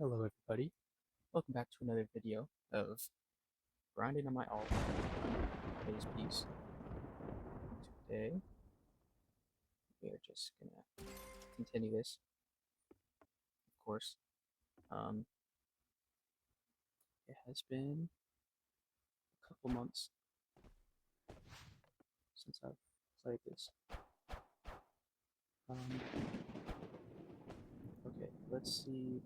Hello everybody, welcome back to another video of grinding on my alt on Haze Piece. Today, we are just gonna continue this, of course. It has been a couple months since I've played this. Okay, let's see.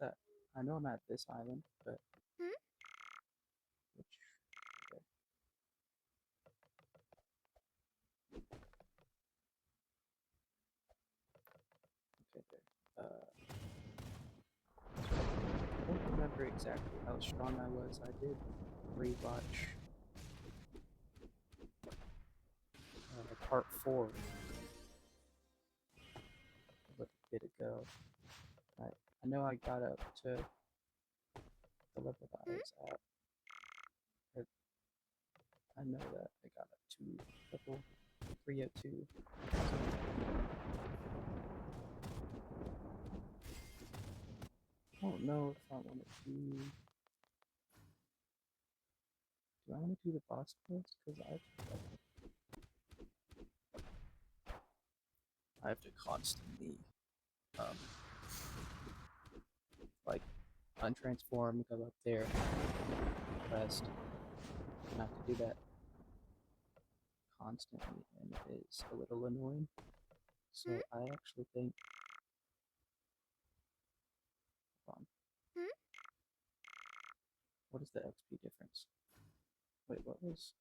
Alright, I know I'm at this island, but which, okay. Okay, there. I don't remember exactly how strong I was. I did rewatch part 4 a little bit ago. I know I got up to the level that I was at. I know that I got up to level 302. I don't know if I want to do. Do I want to do the boss quest? Because I have to constantly like untransform, go up there, rest, and I have to do that constantly, and it is a little annoying. So I actually think. Hold on. What is the XP difference? Wait, what was?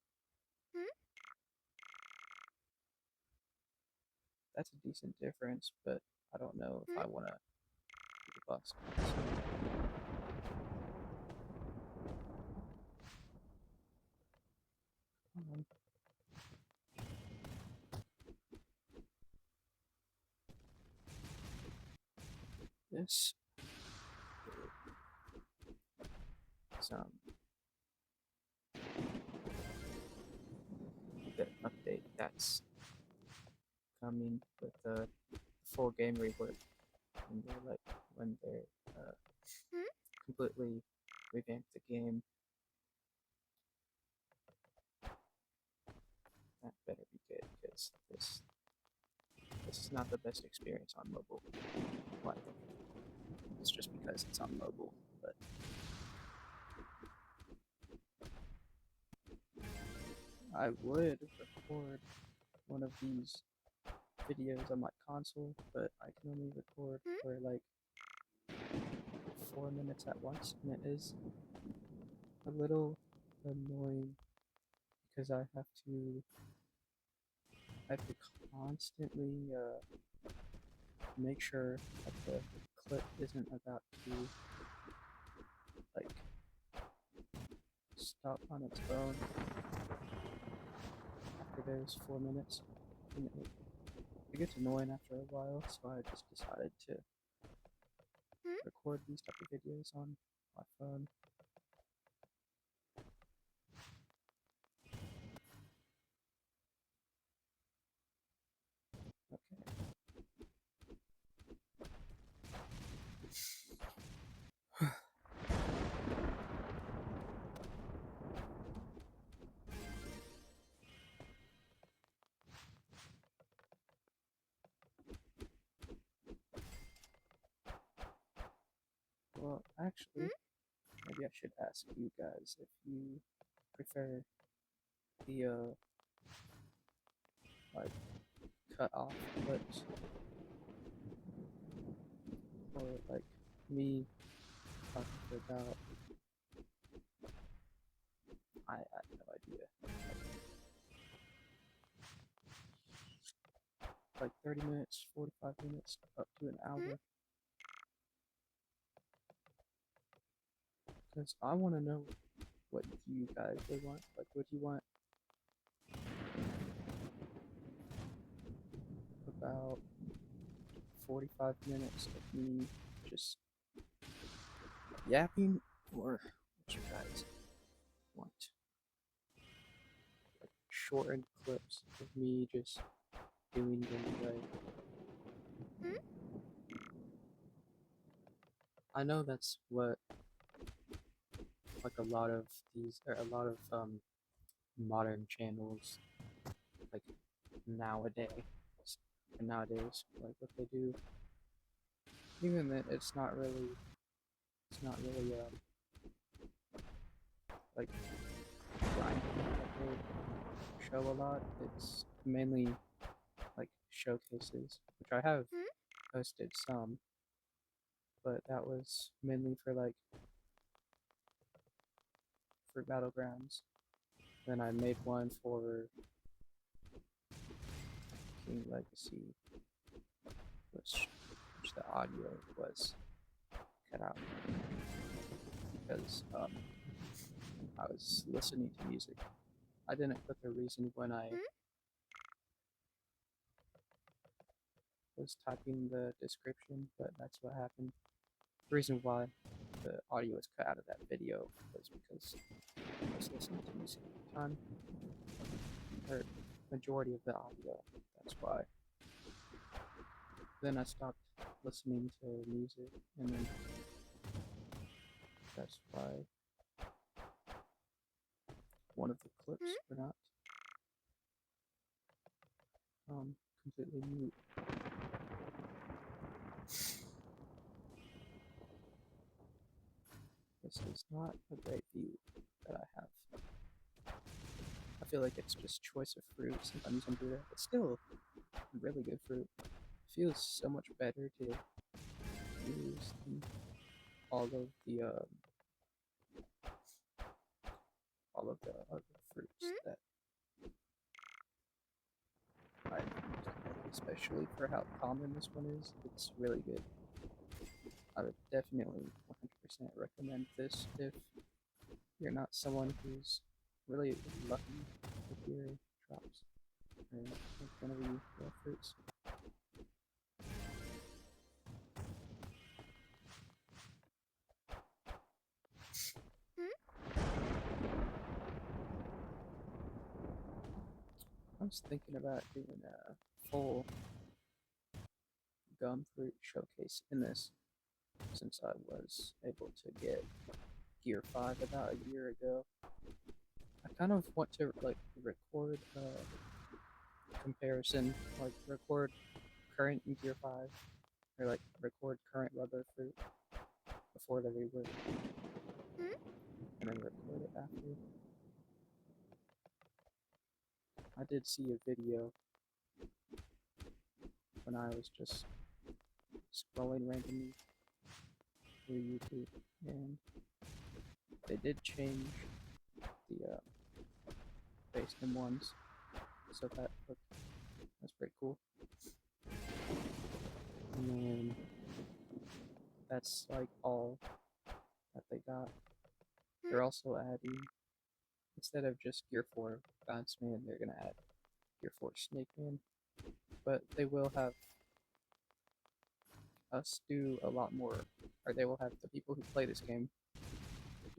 That's a decent difference, but I don't know if I want to do the boss quest. This is the update that's coming with the full game rework, and when they completely revamp the game. That better be good, because this is not the best experience on mobile. Well, it's just because it's on mobile, but I would record one of these videos on my console, but I can only record for like 4 minutes at once, and it is a little annoying because I have to constantly make sure that the clip isn't about to like stop on its own after those 4 minutes, and it gets annoying after a while, so I just decided to record these type of videos on my phone. Okay. Well, actually, maybe I should ask you guys if you prefer the like cut off clips, or like me talking for about, I have no idea, like 30 minutes, 45 minutes, up to an hour. Because I want to know what you guys would want. Like, would you want about 45 minutes of me just yapping, or would you guys want like shortened clips of me just doing gameplay. I know that's what like a lot of these or a lot of modern channels like nowadays like what they do. Even that it's not really like grinding that they show a lot. It's mainly like showcases, which I have posted some, but that was mainly for battlegrounds. Then I made one for King Legacy, which the audio was cut out because I was listening to music. I didn't put the reason when I was typing the description, but that's what happened. The reason why the audio was cut out of that video was because I was listening to music at the time, or majority of the audio. That's why. Then I stopped listening to music, and then that's why one of the clips were not completely mute. This is not a great view that I have. I feel like it's just choice of fruit. Sometimes you can do that, but still really good fruit. It feels so much better to use than all of the other fruits that I've used, especially for how common this one is. It's really good. I would definitely 100% recommend this if you're not someone who's really lucky with your drops or like whenever you grow fruits. I was thinking about doing a full gum fruit showcase in this since I was able to get Gear 5 about a year ago. I kind of want to like record a comparison, like record current Gear 5 or like record current rubber fruit before the rework and then record it after. I did see a video when I was just scrolling randomly through YouTube, and they did change the base ones, so that's pretty cool. And then that's like all that they got. They're also adding, instead of just Gear 4 Bounce Man, they're gonna add Gear 4 Snake Man, but they will have us do a lot more, or they will have the people who play this game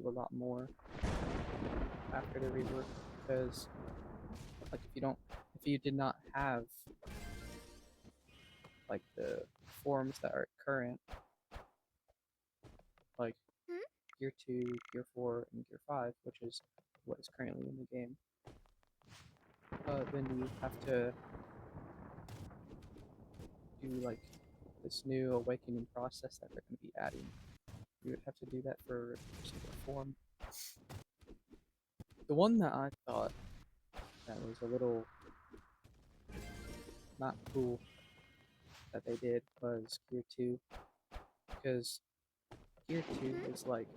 do a lot more after the rework, because like if you did not have like the forms that are current, like Gear 2, Gear 4, and Gear 5, which is what is currently in the game, then you have to do like this new awakening process that they're going to be adding. You would have to do that for every single form. The one that I thought that was a little not cool that they did was Gear 2, because Gear 2 is like,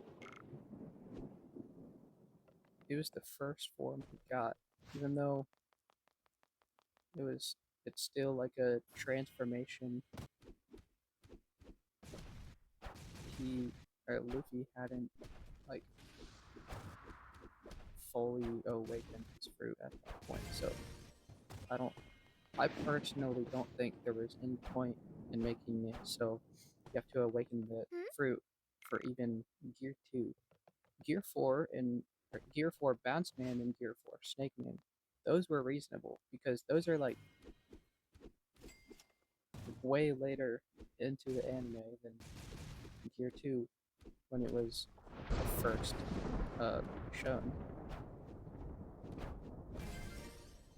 it was the first form he got, even though it's still like a transformation. Luffy hadn't like fully awakened his fruit at that point, so I personally don't think there was any point in making it so you have to awaken the fruit for even Gear 2. Gear 4 and Gear 4 Bounce Man and Gear 4 Snake Man those were reasonable because those are like way later into the anime than Gear 2 when it was first shown.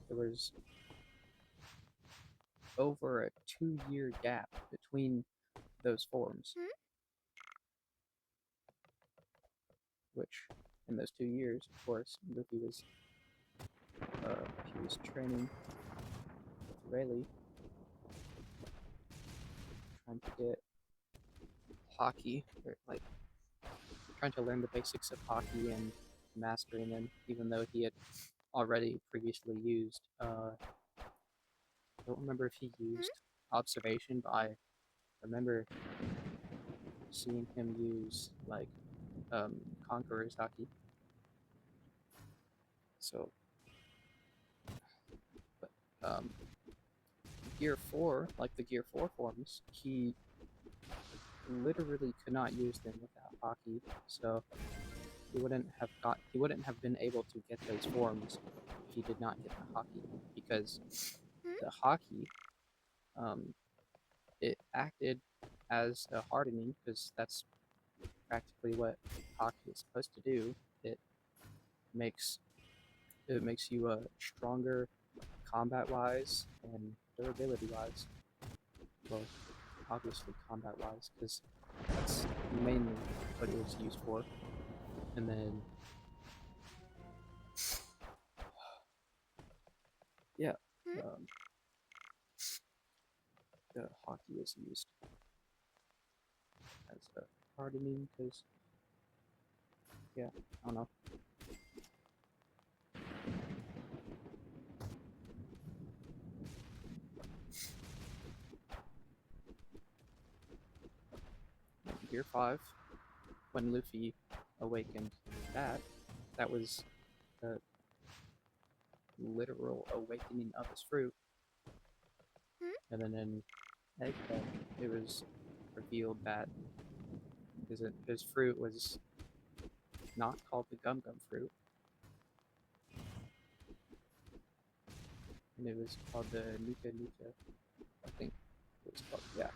There was over a 2-year gap between those forms, which in those 2 years, of course, Luffy was he was training with Rayleigh, trying to get hockey, or like trying to learn the basics of hockey and mastering them, even though he had already previously used. I don't remember if he used observation, but I remember seeing him use like Conqueror's hockey. So, but Gear 4, like the Gear 4 forms, he literally could not use them without hockey. So he wouldn't have been able to get those forms if he did not get the hockey, because the hockey it acted as a hardening, because that's practically what hockey is supposed to do. It makes you stronger combat wise and durability wise. Well, obviously combat wise, because that's mainly what it was used for. And then yeah, the hockey is used as a hardening, because yeah, I don't know. Gear 5, when Luffy awakened that was the literal awakening of his fruit. And then in Egghead, it was revealed that his fruit was not called the Gum Gum fruit, and it was called the Nuka Nuka, I think it was called, yeah.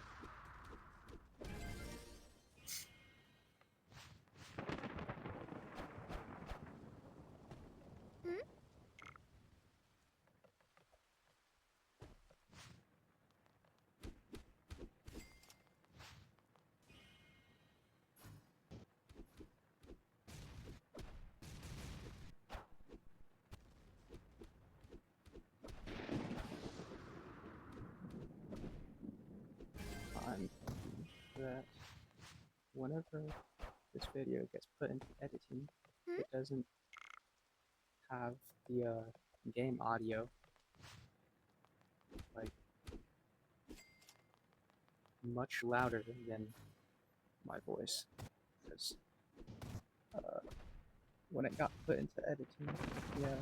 I'm thinking that whenever this video gets put into editing, it doesn't have the game audio like much louder than my voice, because when it got put into editing, the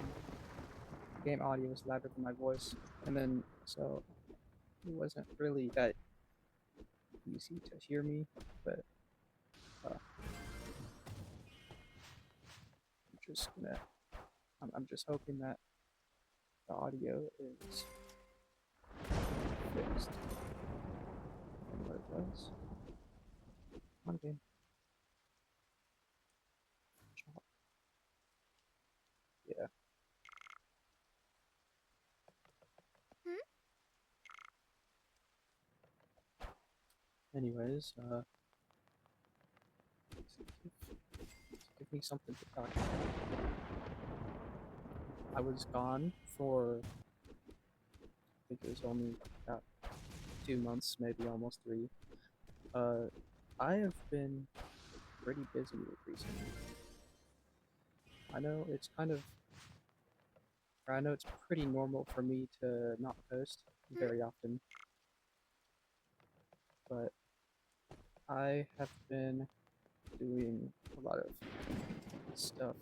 game audio was louder than my voice, and then so it wasn't really that easy to hear me. But I'm just hoping that the audio is fixed from what it was. Come on, game. Yeah. Anyways, give me something to talk about. I was gone for, I think it was only about 2 months, maybe almost 3. I have been pretty busy recently. I know it's pretty normal for me to not post very often, but I have been doing a lot of stuff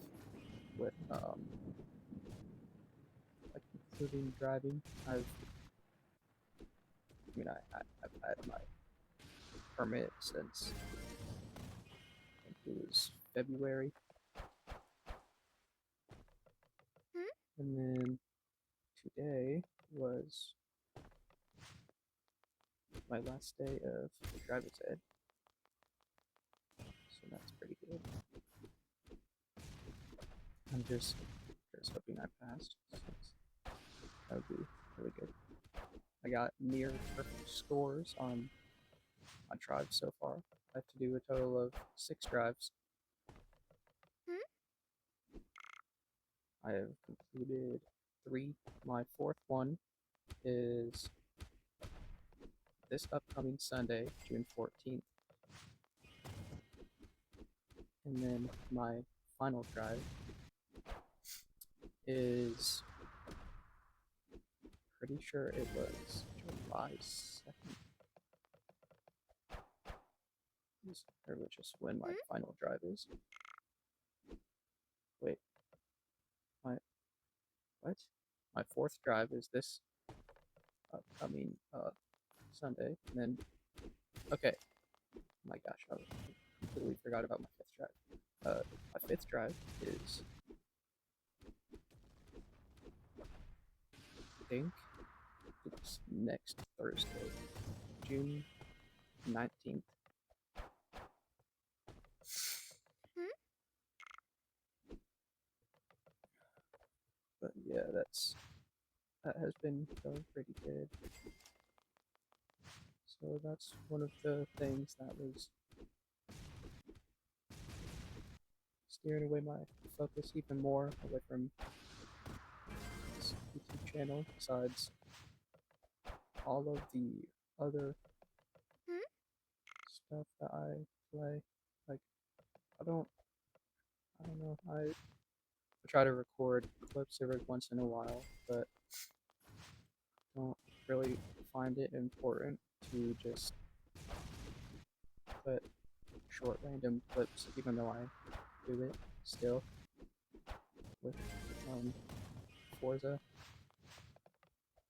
with, like including driving. I've had my permit since I think it was February, and then today was my last day of driver's ed, so that's pretty good. I'm just hoping I passed, since that would be really good. I got near perfect scores on my drives so far. I have to do a total of 6 drives. I have completed 3. My 4th one is this upcoming Sunday, June 14th. And then my final drive is pretty sure it was July 2nd. Or which is when my final drive is. Wait, my what? My 4th drive is this upcoming Sunday, and then okay. Oh my gosh, I completely forgot about my 5th drive. My 5th drive is, I think it's next Thursday, June 19th. But yeah, that has been going pretty good. So that's one of the things that was steering away my focus even more away from this YouTube channel, besides all of the other stuff that I play. Like, I don't know, I try to record clips every once in a while, but don't really find it important to just put short random clips, even though I do it still with Forza.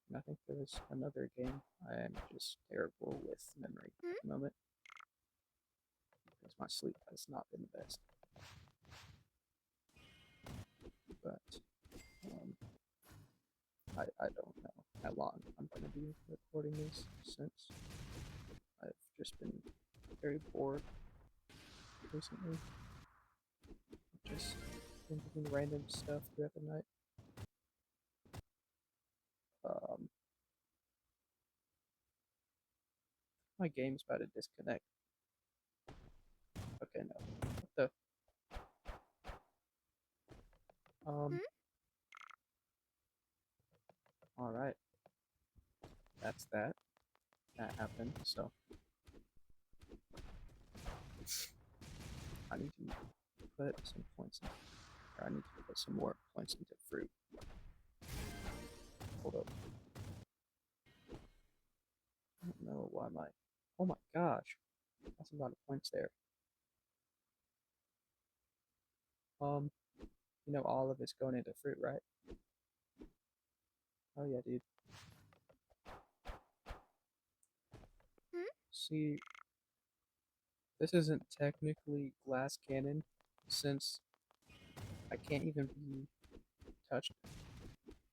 And I think there's another game. I am just terrible with memory at the moment because my sleep has not been the best. But I don't know how long I'm going to be recording this, since I've just been very bored recently. Just been doing random stuff throughout the night. My game's about to disconnect. Okay, no. What the? Alright. That's that. That happened, so I need to put some points in, or I need to put some more points into fruit. Hold up. I don't know why my, oh my gosh, that's a lot of points there. You know, all of it's going into fruit, right? Oh yeah, dude. See, this isn't technically glass cannon, since I can't even be touched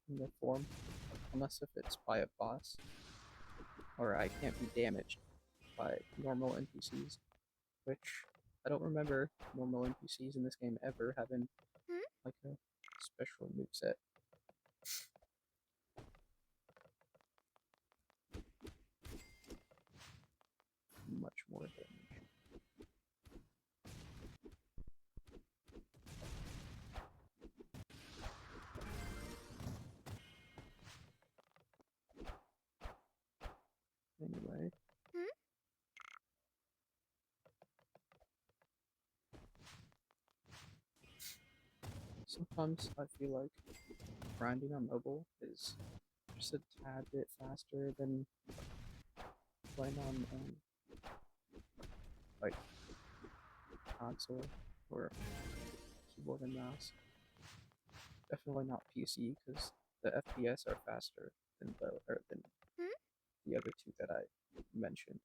in the form, unless if it's by a boss, or I can't be damaged by normal NPCs, which I don't remember normal NPCs in this game ever having like a special moveset. Much more damage. Anyway. Sometimes I feel like grinding on mobile is just a tad bit faster than playing on like console or keyboard and mouse. Definitely not PC, because the FPS are faster than the other two that I mentioned.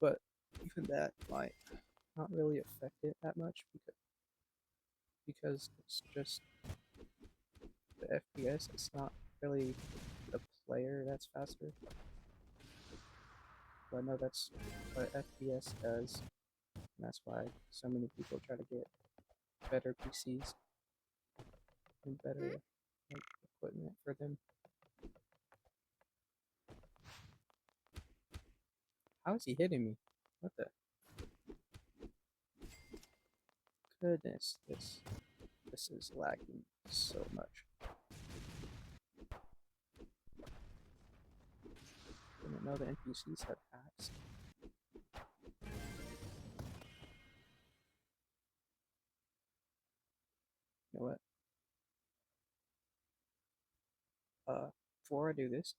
But even that might not really affect it that much, because it's just the FPS. It's not really the player that's faster. But I know that's what FPS does, and that's why so many people try to get better PCs and better like, equipment for them. How is he hitting me? What the goodness? This is lagging so much. Didn't know the NPCs had hacks. You know what? Before I do this,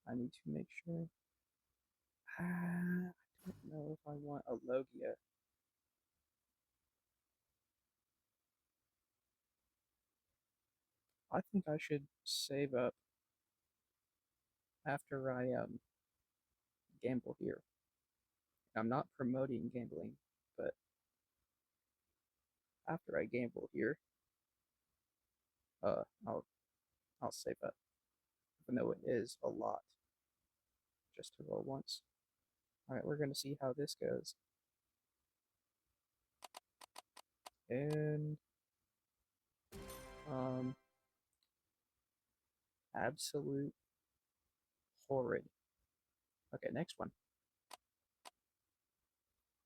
I need to make sure. I don't know if I want a Logia. I think I should save up after I gamble here. I'm not promoting gambling, but after I gamble here, uh, I'll I'll save up, even though it is a lot just to roll once. All right, we're gonna see how this goes, and um, absolute horrid. Okay, next one.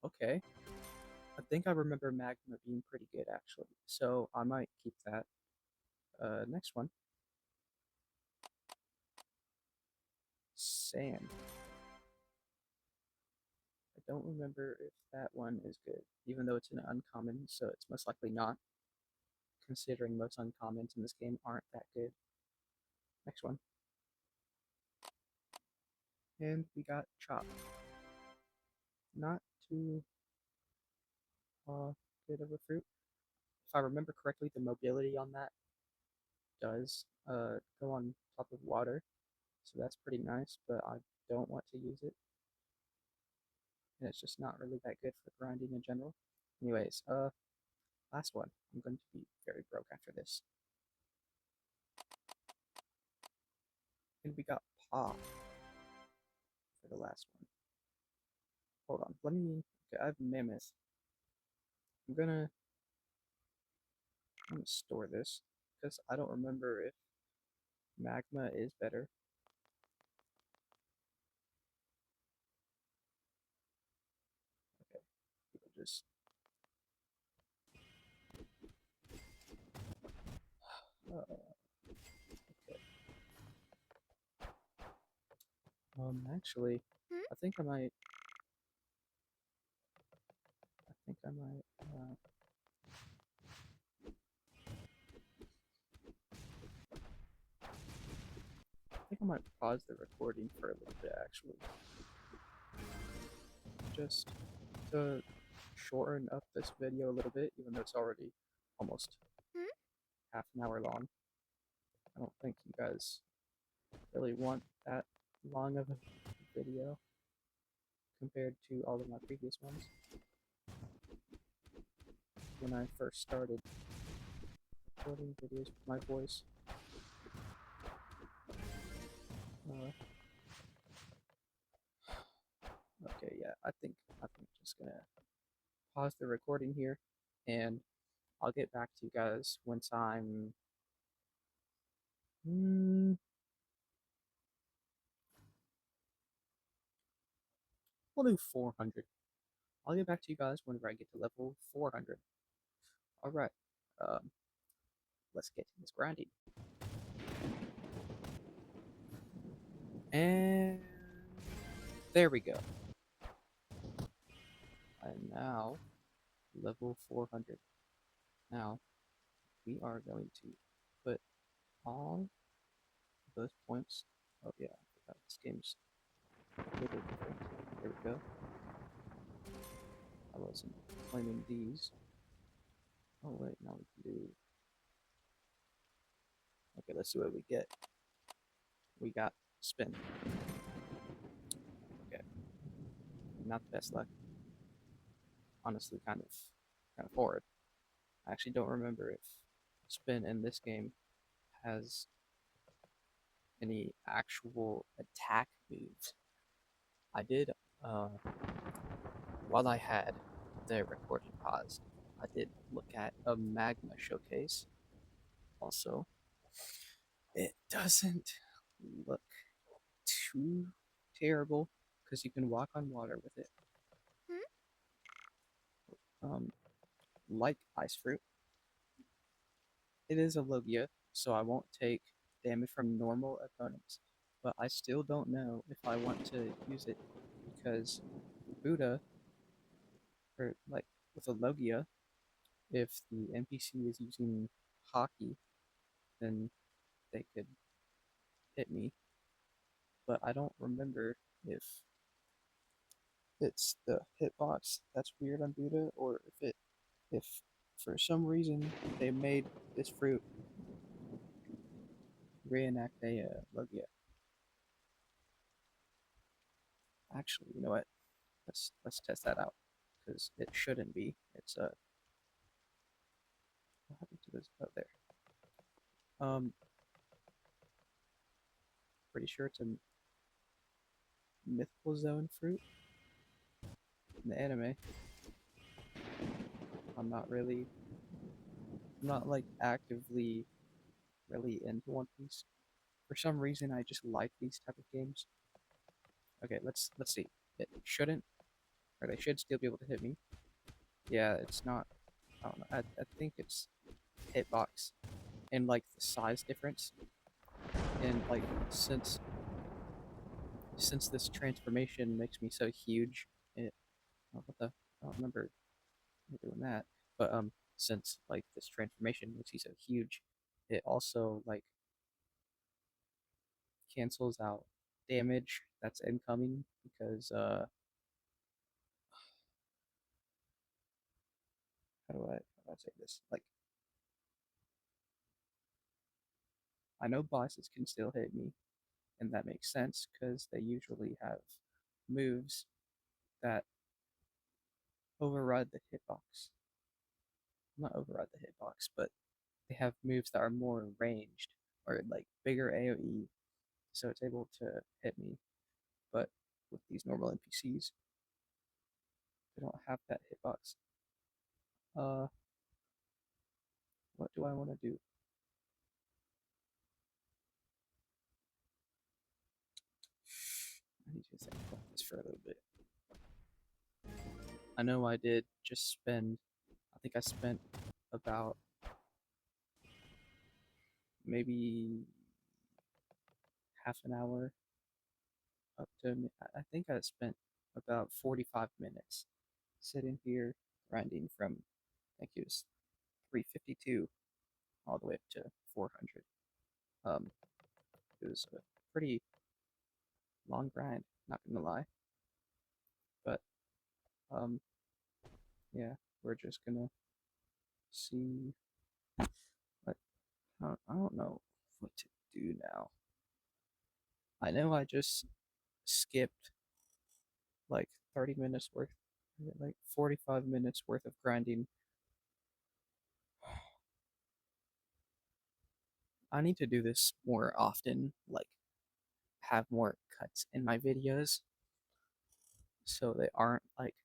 Okay, I think I remember Magma being pretty good actually, so I might keep that. Next one, Sand. I don't remember if that one is good, even though it's an uncommon, so it's most likely not, considering most uncommons in this game aren't that good. Next one. And we got Chop. Not too uh, good of a fruit. If I remember correctly, the mobility on that does go on top of water, so that's pretty nice, but I don't want to use it, and it's just not really that good for grinding in general. Anyways, last one. I'm going to be very broke after this. And we got Paw for the last one. Hold on, let me. Okay, I have Mammoth. I'm gonna store this because I don't remember if Magma is better. Okay, we'll just okay. Actually, I think I might. I think I might. I think I might pause the recording for a little bit, actually, just to shorten up this video a little bit, even though it's already almost half an hour long. I don't think you guys really want that long of a video compared to all of my previous ones. When I first started recording videos with my voice, uh, okay, yeah, I think I'm just gonna pause the recording here, and I'll get back to you guys once I'm. We'll do 400. I'll get back to you guys whenever I get to level 400. All right, um, let's get to this grinding. And there we go. And now level 400. Now we are going to put all those points. Oh yeah, I forgot this game's a little different. There we go. I wasn't claiming these. Oh wait, now we can do. Okay, let's see what we get. We got spin. Okay, not the best luck. honestly kind of horrid. I actually don't remember if spin in this game has any actual attack moves. I did, uh, while I had the recording paused, I did look at a magma showcase. Also, it doesn't look too terrible because you can walk on water with it. Hmm? Um, like ice fruit, it is a Logia, so I won't take damage from normal opponents. But I still don't know if I want to use it because Buddha, or like with a Logia, if the NPC is using hockey, then they could hit me. But I don't remember if it's the hitbox that's weird on Buddha, or if for some reason they made this fruit reenact a Logia. Actually, you know what? Let's test that out because it shouldn't be. It's what happened to this? Oh, there. Pretty sure it's a mythical zone fruit in the anime. I'm not like actively really into One Piece. For some reason, I just like these type of games. Okay, let's see. It shouldn't, or they should still be able to hit me. Yeah, it's not. I don't know. I think it's hitbox and like the size difference. And like since this transformation makes me so huge, it oh, what the I don't remember doing that. But since like this transformation makes you so huge, it also like cancels out damage that's incoming because how do I say this? Like I know bosses can still hit me, and that makes sense because they usually have moves that override the hitbox. Not override the hitbox, but they have moves that are more ranged or like bigger AoE, so it's able to hit me. But with these normal NPCs, they don't have that hitbox. Uh, what do I want to do? I need to think about this for a little bit. I know I did just spend. I think I spent about maybe half an hour up to. I think I spent about 45 minutes sitting here grinding from. I think it was 352 all the way up to 400. Um, it was a pretty long grind, not gonna lie. But um, yeah, we're just gonna see. What I don't know what to do now. I know I just skipped like 30 minutes worth, like 45 minutes worth of grinding. I need to do this more often, like have more cuts in my videos so they aren't like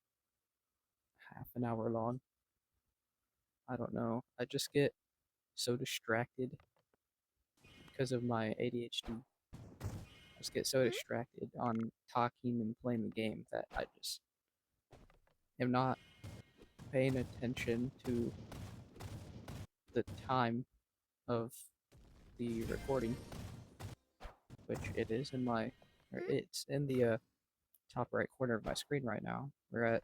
half an hour long. I don't know. I just get so distracted because of my ADHD. I just get so Hmm? distracted on talking and playing the game that I just am not paying attention to the time of the recording, which it is in my, or Hmm? it's in the top right corner of my screen right now. We're at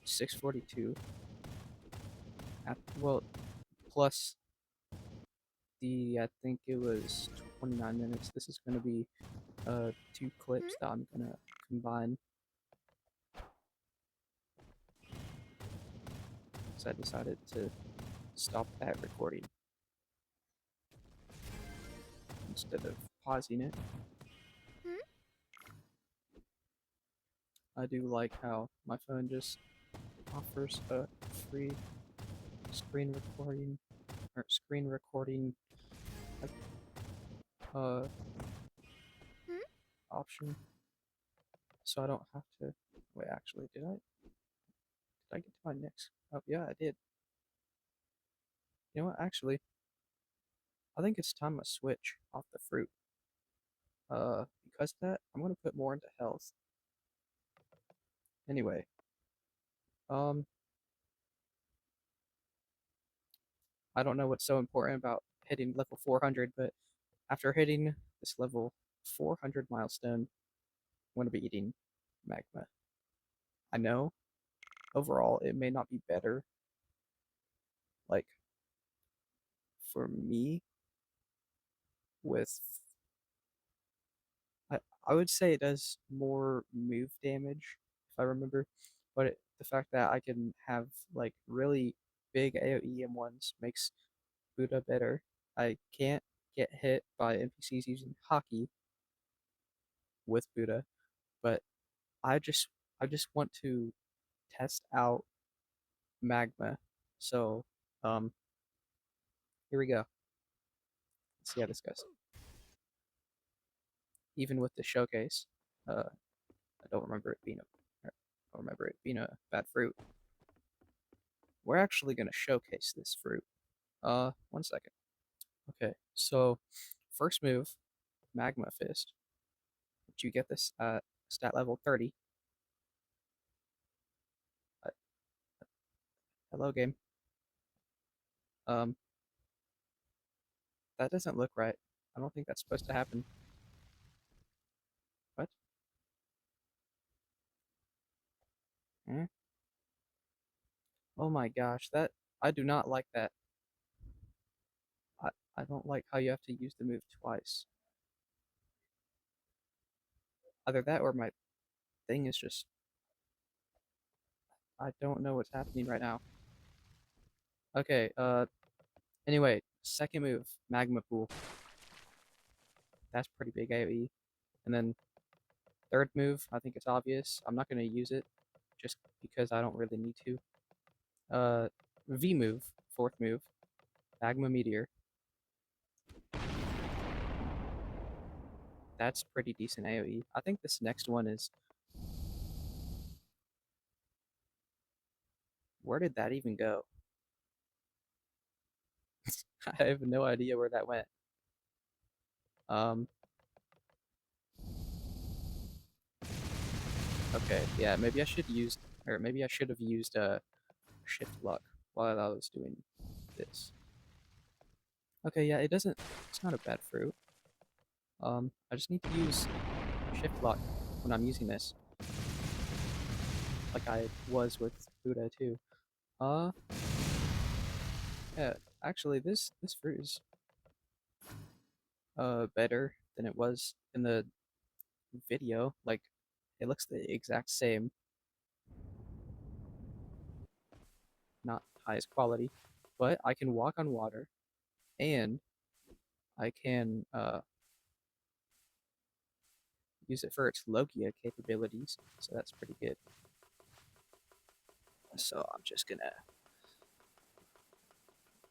6:42. Well, plus I think it was 29 minutes. This is going to be two Hmm? clips that I'm going to combine because I decided to stop that recording instead of pausing it. Hmm? I do like how my phone just offers a free screen recording or screen recording like uh option, so I don't have to wait. Actually, did I get to my next? Oh yeah, I did. You know what? Actually, I think it's time I switch off the fruit. Because of that, I'm gonna put more into health. Anyway, um, I don't know what's so important about hitting level 400, but after hitting this level 400 milestone, I'm gonna be eating magma. I know overall it may not be better, like for me with I, I would say it does more move damage if I remember, but the fact that I can have like really big AoE M1s makes Buddha better. I can't get hit by NPCs using hockey with Buddha, but I just I just want to test out magma. So um here we go. Let's see how this goes. Even with the showcase, I don't remember it being I don't remember it being a bad fruit. We're actually gonna showcase this fruit. One second. Okay, so first move, Magma Fist. But you get this at stat level 30. Uh, hello, game. Um, that doesn't look right. I don't think that's supposed to happen. What? Eh? Oh my gosh, that I do not like that. I, I don't like how you have to use the move twice. Either that or my thing is just I don't know what's happening right now. Okay, anyway, second move, Magma Pool. That's pretty big AoE. And then third move, I think it's obvious. I'm not gonna use it just because I don't really need to. Uh V move, fourth move, Magma Meteor. That's pretty decent AoE. I think this next one is where did that even go? I have no idea where that went. Um okay, yeah, maybe I should use or maybe I should have used shift luck while I was doing this. Okay, yeah, it's not a bad fruit. I just need to use shift lock when I'm using this, like I was with Buddha too. Uh, yeah, actually, this fruit is better than it was in the video. Like, it looks the exact same, not highest quality, but I can walk on water, and I can use it for its Logia capabilities, so that's pretty good. So I'm just gonna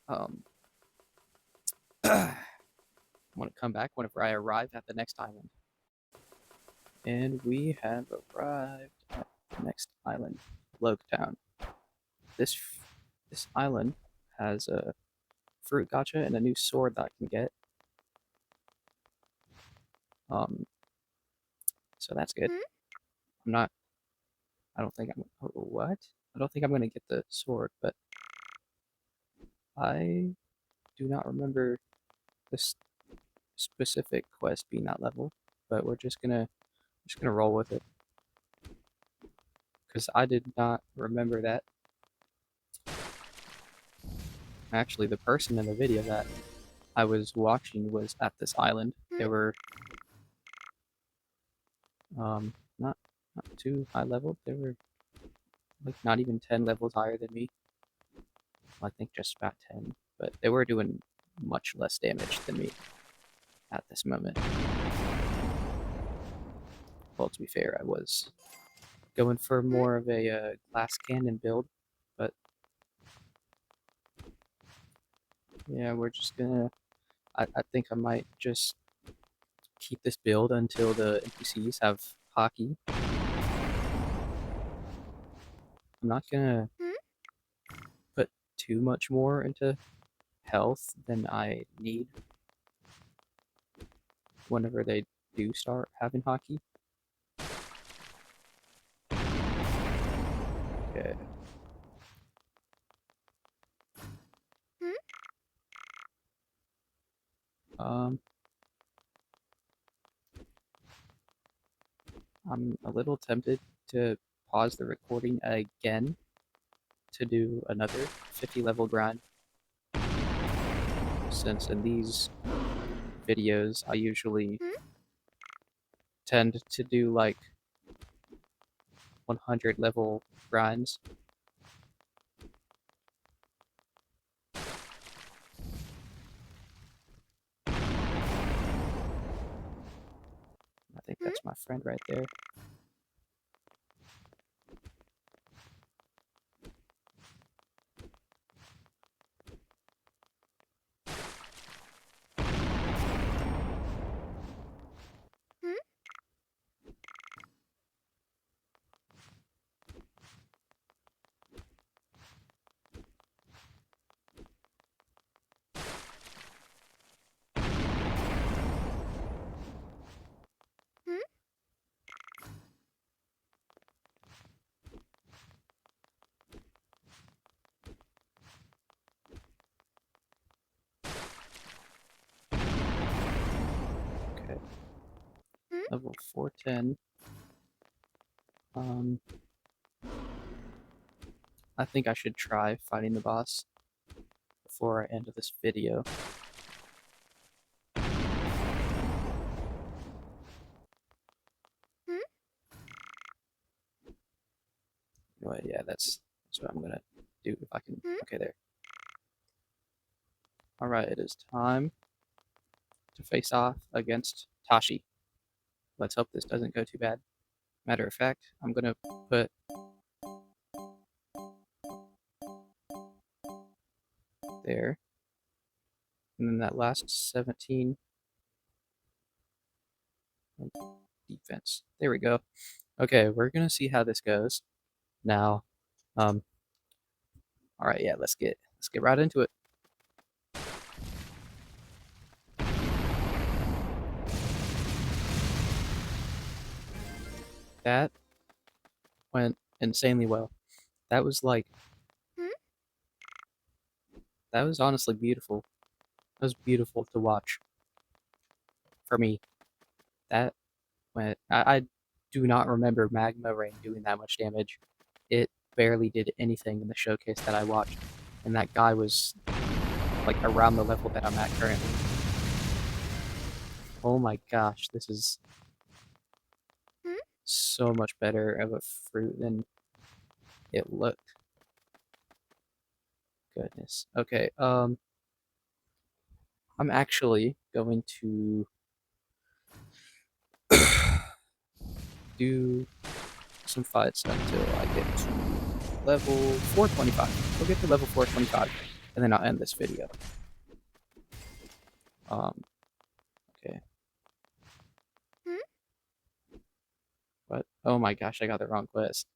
um I want to come back whenever I arrive at the next island. And we have arrived at the next island, Town. This this island has a fruit gacha and a new sword that I can get. Um, so that's good. I'm not. I don't think I'm. Oh, what? I don't think I'm gonna get the sword, but I do not remember this specific quest being that level. But we're just gonna roll with it because I did not remember that. Actually, the person in the video that I was watching was at this island. They were not too high level. They were like not even 10 levels higher than me. I think just about 10, but they were doing much less damage than me at this moment. Well, to be fair, I was going for more of a glass cannon build, but yeah, we're just gonna. I think I might just keep this build until the NPCs have hockey. I'm not gonna put too much more into health than I need whenever they do start having hockey. Okay. Um, I'm a little tempted to pause the recording again to do another 50 level grind, since in these videos I usually tend to do like 100 level grinds. I think that's my friend right there. Okay. Level 410. I think I should try fighting the boss before I end this video. Anyway, yeah, that's what I'm gonna do if I can. Okay, there. Alright, it is time to face off against Tashi. Let's hope this doesn't go too bad. Matter of fact, I'm gonna put there, and then that last 17 defense. There we go. Okay, we're gonna see how this goes. Now, all right, yeah, let's get right into it. That went insanely well. That was like, that was honestly beautiful. That was beautiful to watch. For me, that went. I do not remember Magma Rain doing that much damage. It barely did anything in the showcase that I watched, and that guy was like around the level that I'm at currently. Oh my gosh, this is so much better of a fruit than it looked. Goodness. Okay, I'm actually going to do some fights until I get to level 425. We'll get to level 425, and then I'll end this video. Okay. What? Oh my gosh, I got the wrong quest.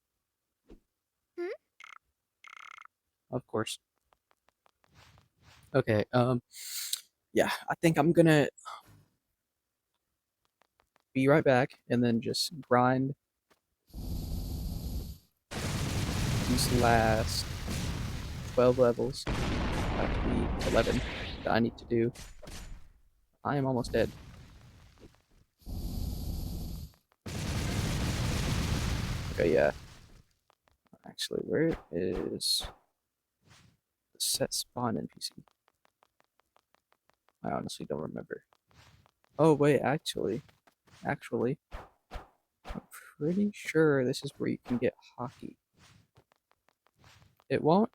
Of course. Okay, yeah, I think I'm gonna be right back and then just grind these last 12 levels. Have to be 11 that I need to do. I am almost dead. Okay, yeah. Actually, where is the set spawn NPC? I honestly don't remember. Oh, wait, actually, I'm pretty sure this is where you can get hockey. It won't,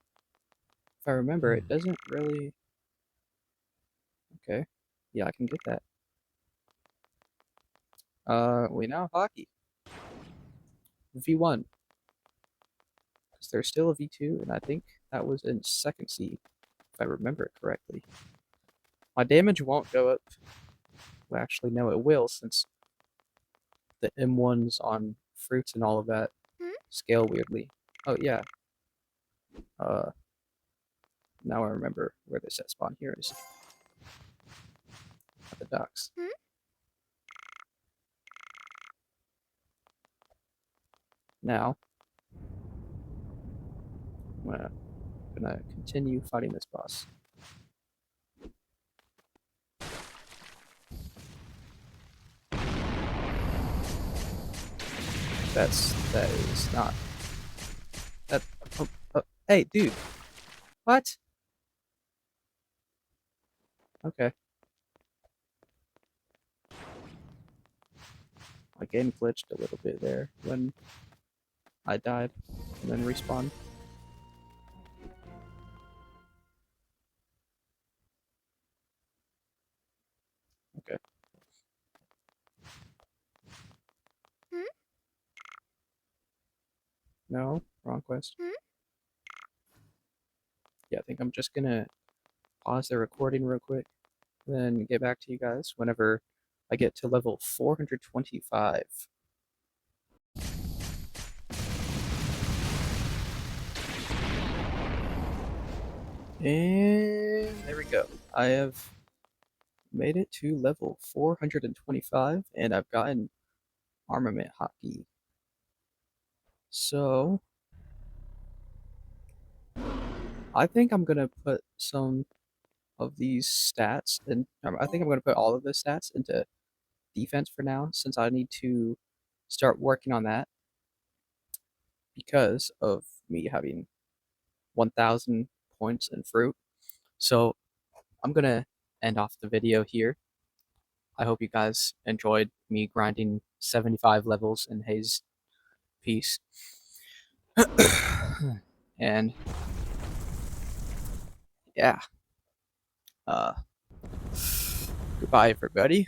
if I remember, it doesn't really. Okay, yeah, I can get that. We now have hockey. V1 because there's still a V2, and I think that was in second seed, if I remember it correctly. My damage won't go up. Well, actually, no, it will, since the M1s on fruits and all of that scale weirdly. Oh, yeah. Now I remember where the set spawn here is. At the docks. Now, I'm gonna continue fighting this boss. That is not that. Hey, dude, what? Okay, my game glitched a little bit there when I died and then respawned. Okay. No, wrong quest. Yeah, I think I'm just gonna pause the recording real quick, then get back to you guys whenever I get to level 425. And there we go. I have made it to level 425, and I've gotten armament hotkey. So I think I'm gonna put some of these stats, and I think I'm gonna put all of the stats into defense for now, since I need to start working on that because of me having 1,000 points in fruit. So I'm gonna end off the video here. I hope you guys enjoyed me grinding 75 levels in Haze Piece. And yeah, uh, goodbye, everybody.